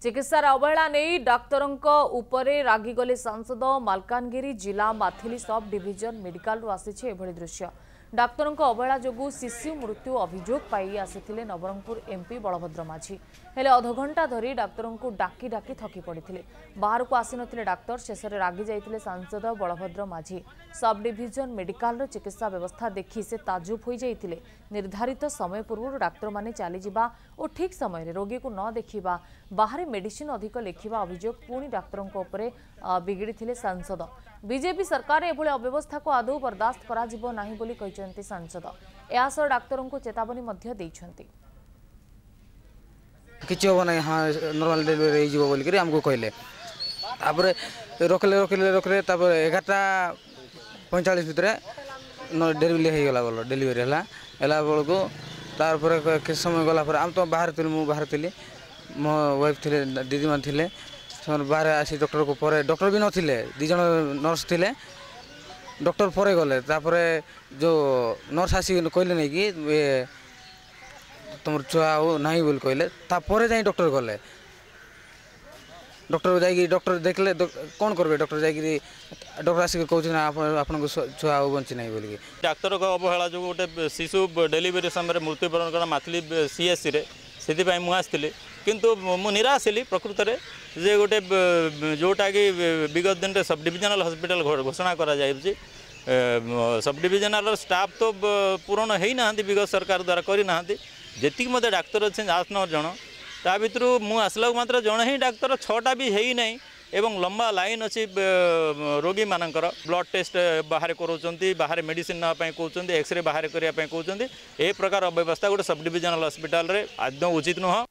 चिकित्सार अवहेला नहीं डाक्तरों उपरे रागिगले सांसद मालकानगिरी जिला माथिली सब डिविजन मेडिकल आसी एभली दृश्य डाक्तरों अवहेला जो शिशु मृत्यु अभियोग पाई आसी नवरंगपुर एमपी बलभद्र माझी हेले अधघंटा धरी डाक्तरों को डाकी डाकी थकी पड़ते बाहर को आसी नथिले डाक्तर शेष में रागी जाइतिले सांसद बलभद्र माझी सब डिविजन मेडिकल चिकित्सा व्यवस्था देखि से ताजुब हो जाइतिले निर्धारित समय पूर्व डाक्तर माने चली जिबा और ठीक समय रोगी को न देखिबा बाहर मेडिसिन अधिक लिखिबा अभियोग पुणी डाक्तरों उपरे बिगिड़ी सांसद बीजेपी सरकार एभली अव्यवस्था को आदौ बर्दाश्त करा जिवो नाही बोली कहिसेंती सांसद एसर डाक्तरों को चेतावनी मध्य देइछंती किछि हो नै हां नॉर्मल डिलीवरी जीवो बोली करी हमको कहले तापर रोकले तापर 11:45 भितरे डिलीवरी हे गेला बोलो डिलीवरी हला बेल को तापर के समय गला पर हम तो बाहर थिले मु बाहर थिले मो वाइफ थिले दीदी मान थिले बाहर आसी डॉक्टर को पर डॉक्टर भी नथिले दी जण नर्स थिले डॉक्टर परे गले तापरे जो नर्स आसी कहले नै कि तुम छुआ हो नहीं बोल कहले तापरे जाई डॉक्टर गले डॉक्टर जाई डॉक्टर देखले कौन करबे डॉक्टर जाई डॉक्टर आसी कहउछ ना आपन को छुआ हो बंची नहीं बोल के डाक्टर को अवहेला जो गोटे शिशु डिलीवरी समय मृत्युवरण कर माथली सीएससी रे सेति पई मु आस्थिले किंतु मु निराश हेली प्रकृत रे जे गोटे जोटा कि विगत दिन रे सब डिविजनल हॉस्पिटल घोषणा करा जायछि सब डिविजनल स्टाफ तो पूर्ण हेई नाहंती विगत सरकार द्वारा करी नाहंती जेतिक मते डाक्टर अछि 8-9 जण ता भितरु मु आसला मात्र जण ही डाक्टर 6टा भी हेई नै एवं लंबा लाइन अच्छी रोगी मानकर ब्लड टेस्ट बाहर करोचंती बाहर मेडिसिन ना पई कहउचंती एक्सरे बाहर करिया पई कहउचंती ए प्रकार अव्यवस्था गोटे सब डिविजनल हॉस्पिटल रे आदौ उचित नुह।